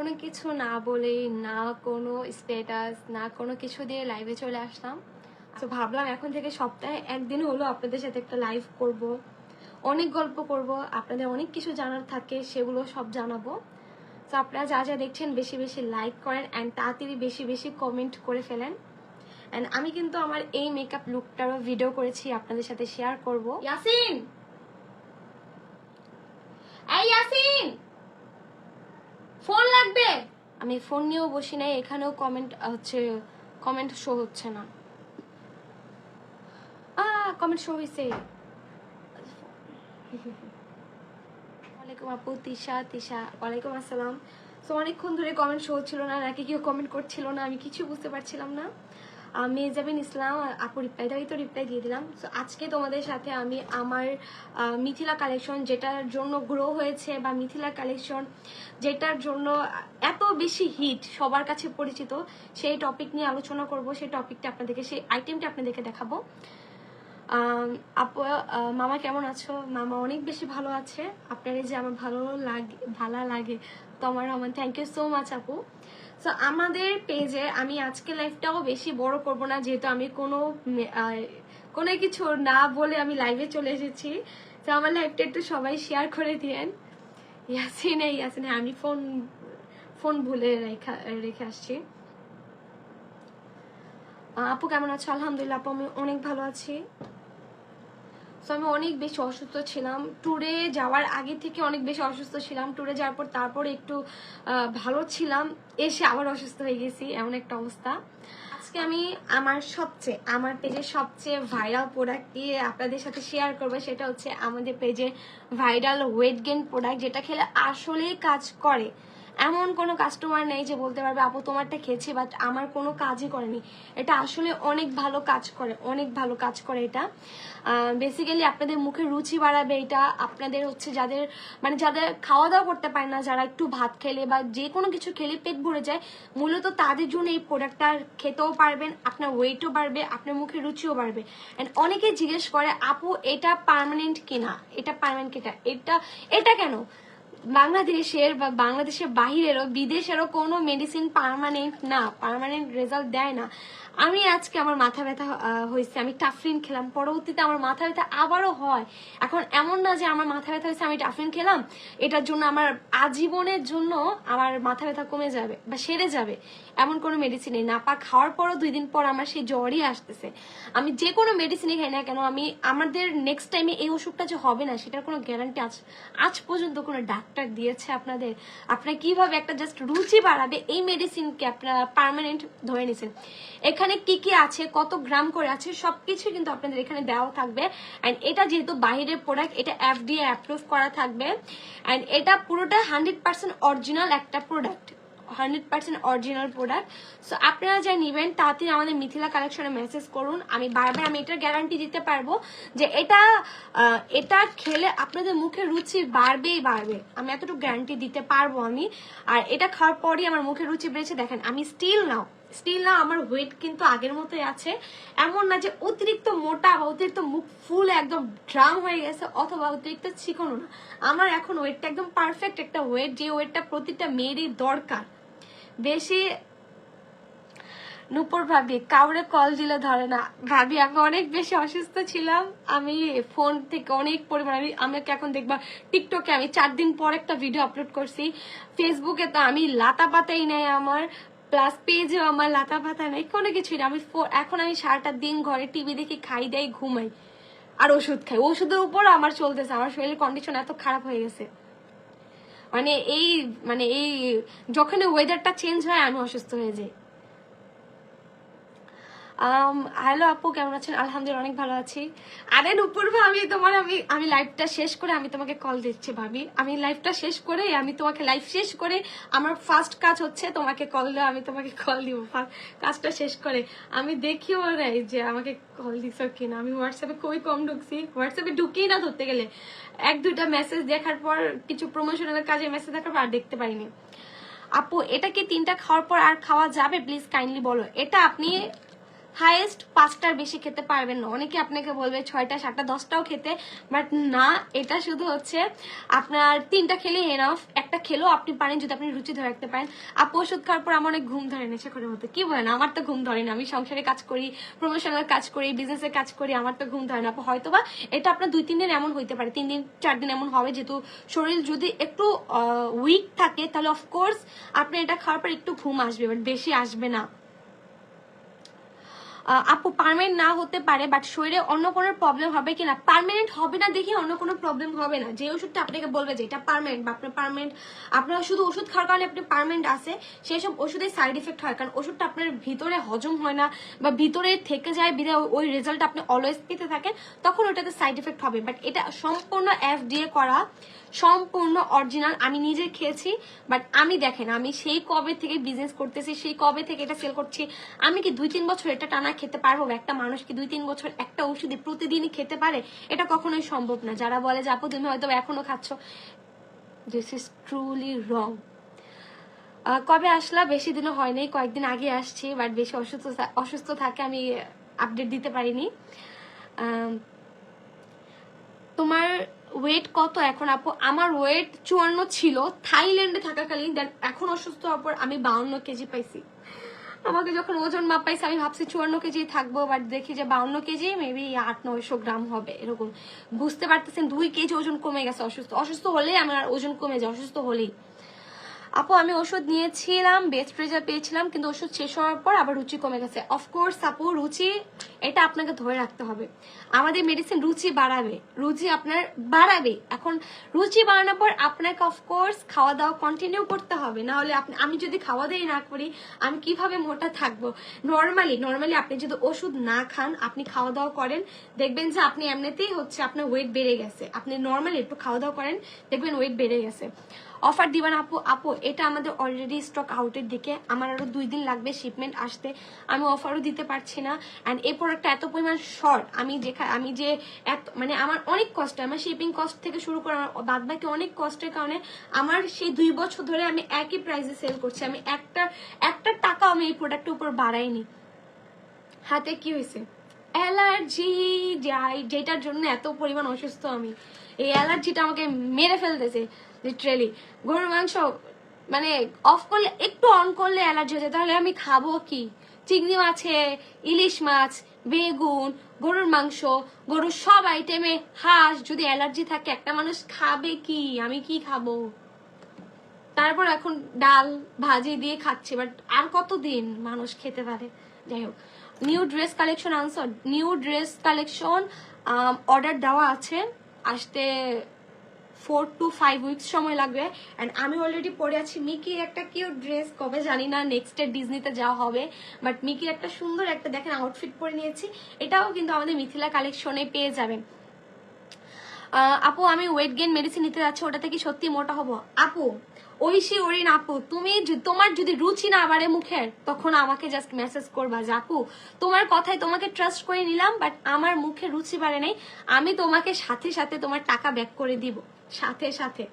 কোনো কিছু না বলে, না কোনো স্ট্যাটাস, না কোনো কিছু দিয়ে লাইভে চলে আসলাম। তো ভাবলাম এখন থেকে সপ্তাহে একদিন হলো আপনাদের সাথে একটা লাইভ করব, অনেক গল্প করব, আপনাদের অনেক কিছু জানার থাকে সেগুলো সব জানাবো। তো আপনারা যা যা দেখছেন বেশি বেশি লাইক করেন অ্যান্ড তাড়াতাড়ি বেশি বেশি কমেন্ট করে ফেলেন। অ্যান্ড আমি কিন্তু আমার এই মেকআপ লুকটারও ভিডিও করেছি, আপনাদের সাথে শেয়ার করব। ইয়াসিন, এই ইয়াসিন, ফোন লাগবে। আমি ফোন নিয়েও বসি নাই, এখানেও কমেন্ট শো হচ্ছে না। কমেন্ট শো হয়েছে। ওয়ালাইকুম আপু, তিশা ওয়ালাইকুম আসসালাম। তো অনেকক্ষণ ধরে কমেন্ট শো হচ্ছিল না, নাকি কেউ কমেন্ট করছিল না, আমি কিছু বুঝতে পারছিলাম না। মেজাবিন ইসলাম আপু রিপ্লাই দিয়ে দিলাম। তো আজকে তোমাদের সাথে আমি আমার মিথিলা কালেকশন, যেটার জন্য গ্রো হয়েছে, বা মিথিলা কালেকশন যেটার জন্য এত বেশি হিট, সবার কাছে পরিচিত, সেই টপিক নিয়ে আলোচনা করব। সেই টপিকটা আপনাদেরকে, সেই আইটেমটা আপনাদেরকে দেখাবো। আপু, মামা কেমন আছো? মামা অনেক বেশি ভালো আছে। আপনার যে আমার ভালো লাগে তোমার Rahman, thank you so much আপু। তো আমাদের পেজে আমি আজকে লাইভটাও বেশি বড় করব না, যেহেতু আমি কোনো কিছু না বলে আমি লাইভে চলে এসেছি। তো আমার লাইভটা একটু সবাই শেয়ার করে দিয়েন। ইয়াসিন আমি ফোন ভুলে রেখে আসছি। আপু কেমন আছো? আলহামদুলিল্লাহ আপু, আমি অনেক ভালো আছি। তো আমি অনেক বেশি অসুস্থ ছিলাম, ট্যুরে যাওয়ার আগে থেকে অনেক বেশি অসুস্থ ছিলাম। ট্যুরে যাওয়ার পর তারপরে একটু ভালো ছিলাম, এসে আবার অসুস্থ হয়ে গেছি, এমন একটা অবস্থা। আজকে আমি আমার পেজের সবচেয়ে ভাইরাল প্রোডাক্ট দিয়ে আপনাদের সাথে শেয়ার করবো। সেটা হচ্ছে আমাদের পেজে ভাইরাল ওয়েট গেইন প্রোডাক্ট, যেটা খেলে আসলেই কাজ করে। এমন কোনো কাস্টমার নেই যে বলতে পারবে আপু তোমারটা খেয়েছি বাট আমার কোনো কাজই করেনি। এটা আসলে অনেক ভালো কাজ করে এটা। বেসিক্যালি আপনাদের মুখে রুচি বাড়াবে এটা। আপনাদের হচ্ছে যাদের খাওয়া দাওয়া করতে পারে না, যারা একটু ভাত খেলে বা যে কোনো কিছু খেলে পেট ভরে যায়, মূলত তাদের জন্য এই প্রোডাক্টটা খেতেও পারবেন, আপনার ওয়েটও বাড়বে, আপনার মুখে রুচিও বাড়বে। অ্যান্ড অনেকে জিজ্ঞেস করে আপু এটা পার্মানেন্ট কিনা, এটা কেন? বাংলাদেশের বা বাংলাদেশের বাহিরেরও বিদেশেরও কোনো মেডিসিন পার্মানেন্ট রেজাল্ট দেয় না। আমি আজকে আমার মাথা ব্যথা হয়েছে, আমি টাফরিন খেলাম, পরবর্তীতে আমার মাথা ব্যথা আবারও হয়। এখন এমন না যে আমার মাথা ব্যথা হয়েছে আমি টাফরিন খেলাম, এটার জন্য আমার আজীবনের জন্য আমার মাথা ব্যথা কমে যাবে বা সেরে যাবে, এমন কোনো মেডিসিন নেই। নাপা খাওয়ার পরও 2 দিন পর আমার সেই জ্বরই আসতেছে। আমি যে কোনো মেডিসিনই খাই না কেন, আমাদের নেক্সট টাইমে এই অসুখটা যে হবে না সেটার কোনো গ্যারান্টি আজ পর্যন্ত কোনো ডাক্তার দিয়েছে আপনাদের? আপনারা কিভাবে একটা জাস্ট রুচি বাড়াবে এই মেডিসিনকে আপনারা পার্মানেন্ট ধরে নিছেন? এখানে কি কি আছে, কত গ্রাম করে আছে, সবকিছু কিন্তু আপনাদের এখানে দেওয়া থাকবে। অ্যান্ড এটা যেহেতু বাইরের প্রোডাক্ট, এটা FDA অ্যাপ্রুভ করা থাকবে। অ্যান্ড এটা পুরোটা 100% অরিজিনাল একটা প্রোডাক্ট, 100% অরিজিনাল প্রোডাক্ট। সো আপনারা যা নিবেন তাড়াতাড়ি আমাদের মিথিলা কালেকশনে মেসেজ করুন। আমি এটার গ্যারান্টি দিতে পারবো যে এটা খেলে আপনাদের মুখে রুচি বাড়বেই বাড়বে, আমি এতটুকু গ্যারান্টি দিতে পারবো আমি। আর এটা খাওয়ার পরই আমার মুখে রুচি বেড়েছে। দেখেন আমি স্টিল নাও আমার ওয়েট কিন্তু আগের মতোই আছে। এমন না যে অতিরিক্ত মোটা বা অতিরিক্ত মুখ ফুল একদম ড্রাম হয়ে গেছে, অথবা অতিরিক্ত চিকনও না। আমার এখন ওয়েটটা একদম পারফেক্ট একটা ওয়েট, যে ওয়েটটা প্রতিটা মেয়েরই দরকার। বেশি নূপুর ভাবি কাউরে কল দিলে ধরে না। ভাবি আমি অনেক বেশি অসুস্থ ছিলাম, আমি ফোন থেকে অনেক পরিমাণে আমাকে এখন দেখবা টিকটকে আমি 4 দিন পর একটা ভিডিও আপলোড করছি, ফেসবুকে তো আমি লাতা পাতাই নাই আমার, প্লাস পেজেও আমার লাতা পাতা নেই, কোনো কিছুই না। এখন আমি সারাটা দিন ঘরে টিভি দেখি, খাই দেয়, ঘুমাই আর ওষুধ খাই। ওষুধের উপর আমার চলতেছে, আমার শরীরের কন্ডিশন এত খারাপ হয়ে গেছে। এই যখন ওয়েদারটা চেঞ্জ হয় আমি অসুস্থ হয়ে যাই। হ্যালো আপু কেমন আছেন? আলহামদুলিল্লাহ অনেক ভালো আছি। আরে নুপুর ভাবি তোমার আমি লাইভটা শেষ করে আমি তোমাকে কল দিচ্ছি ভাবি। আমি লাইভটা শেষ করে লাইভ শেষ করে আমার ফার্স্ট কাজ হচ্ছে তোমাকে কল দেওয়া। আমি তোমাকে কল দিব কাজটা শেষ করে। আমি দেখিও নাই যে আমাকে কল দিছ কিনা। আমি হোয়াটসঅ্যাপে খুবই কম ঢুকছি, হোয়াটসঅ্যাপে ঢুকিই না ধরতে গেলে। 1-2টা মেসেজ দেখার পর, কিছু প্রমোশনাল কাজে মেসেজ দেখার পর আর দেখতে পারিনি। আপু এটা কি 3টা খাওয়ার পর আর খাওয়া যাবে? প্লিজ কাইন্ডলি বলো। এটা আপনি হাইয়েস্ট 5টার বেশি খেতে পারবেন না। অনেকে আপনাকে বলবে 6টা 7টা 10টাও খেতে, বাট না, এটা শুধু হচ্ছে আপনার 3টা খেলেই এনাফ। একটা খেলেও আপনি পারেন যদি আপনি রুচি ধরে রাখতে পারেন। আপু ওষুধ খাওয়ার পর আমার অনেক ঘুম ধরে নেশা করার মতো। কি বলেন? আমার তো ঘুম ধরে না, আমি সংসারে কাজ করি, প্রমোশনাল কাজ করি, বিজনেসে কাজ করি, আমার তো ঘুম ধরে না আপু। হয়তোবা এটা আপনার 2-3 দিন এমন হইতে পারে, 3 দিন 4 দিন এমন হবে, যেহেতু শরীর যদি একটু উইক থাকে তাহলে অফকোর্স আপনি এটা খাওয়ার পর একটু ঘুম আসবে, বাট বেশি আসবে না। আপু পার্মানেন্ট না হতে পারে, বাট শরীরে অন্য কোনো প্রবলেম হবে কিনা? পার্মানেন্ট হবে না দেখে অন্য কোনো প্রবলেম হবে না। যে ওষুধটা আপনাকে বলবে যে এটা পার্মানেন্ট বা আপনার পার্মানেন্ট, আপনার শুধু ওষুধ খাওয়ার কারণে আপনি পার্মানেন্ট আছে, সেই সব ওষুধের সাইড এফেক্ট হয়, কারণ ওষুধটা আপনার ভিতরে হজম হয় না বা ভিতরে থেকে যায়, বিধায় ওই রেজাল্ট আপনি অলওয়েজ পেতে থাকেন, তখন ওটাতে সাইড এফেক্ট হবে। বাট এটা সম্পূর্ণ FDA করা, সম্পূর্ণ অরিজিনাল। আমি নিজে খেয়েছি, বাট আমি দেখেন আমি সেই কবে থেকে বিজনেস করতেছি, সেই কবে থেকে এটা সেল করছি। আমি কি 2-3 বছর এটা টানা খেতে পারবো? একটা মানুষ কি 2-3 বছর একটা ওষুধে প্রতিদিনই খেতে পারে? এটা কখনোই সম্ভব না। যারা বলে যে আপু তুমি হয়তো এখনো খাচ্ছ, দিস ইজ ট্রুলি রং। কবে আসলা? বেশি দিনও হয়নি, কয়েকদিন আগে আসছি, বাট বেশি অসুস্থ থাকে, আমি আপডেট দিতে পারিনি। তোমার ওয়েট কত এখন আপু? আমার ওয়েট 54 ছিল থাইল্যান্ডে থাকাকালীন, দেন এখন অসুস্থ হওয়ার পর আমি 52 কেজি পাইছি। আমাকে যখন ওজন মাপ পাইছে আমি ভাবছি 54 কেজি থাকবো, বাট দেখি যে 52 কেজি, মেবি 800-900 গ্রাম হবে এরকম। বুঝতে পারতেছেন 2 কেজি ওজন কমে গেছে। অসুস্থ হলেই আমার ওজন কমে যায়, অসুস্থ হলেই। আপু আমি ওষুধ নিয়েছিলাম, বেস্ট রেজাল্ট পেয়েছিলাম, কিন্তু ওষুধ শেষ হওয়ার পর আবার রুচি কমে গেছে। অফকোর্স আপু রুচি এটা আপনাকে ধরে রাখতে হবে। আমাদের মেডিসিন রুচি বাড়াবে, রুচি আপনার বাড়াবে। এখন রুচি বাড়ানোর পর আপনাকে অফকোর্স খাওয়া দাওয়া কন্টিনিউ করতে হবে, না হলে আমি যদি খাওয়া দাওয়াই না করি আমি কিভাবে মোটা থাকবো? নর্মালি আপনি যদি ওষুধ না খান, আপনি খাওয়া দাওয়া করেন, দেখবেন যে আপনি এমনিতেই হচ্ছে আপনার ওয়েট বেড়ে গেছে। আপনি নর্মালি একটু খাওয়া দাওয়া করেন, দেখবেন ওয়েট বেড়ে গেছে। অফার দিবেন আপু? আপু এটা আমাদের অলরেডি স্টক আউটের দিকে, আমার আরো 2 দিন লাগবে শিপমেন্ট আসতে, আমি অফারও দিতে পারছি না। অ্যান্ড এই প্রোডাক্টটা এত পরিমাণ শর্ট, আমি যে মানে আমার অনেক কষ্ট, আমার শিপিং কস্ট থেকে শুরু করে আমার বাদ বাকি অনেক কষ্টের কারণে আমার সেই 2 বছর ধরে আমি একই প্রাইসে সেল করছি, আমি একটা টাকা আমি এই প্রোডাক্টের উপর বাড়াইনি। হাতে কি হয়েছে? অ্যালার্জি, যেটার জন্য এত পরিমাণ অসুস্থ আমি, এই অ্যালার্জিটা আমাকে মেরে ফেলতেছে লিটারেলি। গরুর মাংস মানে অফ করলে, একটু অন করলে অ্যালার্জি হয়ে যায়, তাহলে আমি খাবো কি? চিংড়ি মাছে, ইলিশ মাছ, বেগুন, গরুর মাংস, গরুর সব আইটেমে, হাঁস, যদি অ্যালার্জি থাকে একটা মানুষ খাবে কি? আমি কি খাবো? তারপর এখন ডাল ভাজি দিয়ে খাচ্ছি, বাট আর কতদিন মানুষ খেতে পারে? যাই হোক, new dress collection answer, new dress collection order দেওয়া আছে, আসতে 4 to 5 উইকস সময় লাগবে। অ্যান্ড আমি অলরেডি পরে আছি মিকির একটা কিউট ড্রেস, কবে জানি না, নেক্সট ডিজনিতে যাওয়া হবে, বাট মিকির একটা সুন্দর একটা দেখেন আউটফিট পরে নিয়েছি, এটাও কিন্তু আমাদের মিথিলা কালেকশনে পেয়ে যাবেন। আপু আমি ওয়েট গেইন মেডিসিন নিতে যাচ্ছি, ওটাতে কি সত্যি মোটা হবো? আপু ঐশী ওরিন আপু, তোমার যদি রুচি না বাড়ে মুখের, তখন আমাকে জাস্ট মেসেজ করবা যে আপু তোমার কথায় তোমাকে ট্রাস্ট করে নিলাম, বাট আমার মুখে রুচি বাড়ে নাই, আমি তোমাকে সাথে সাথে তোমার টাকা ব্যাক করে দিব, সাথে সাথে।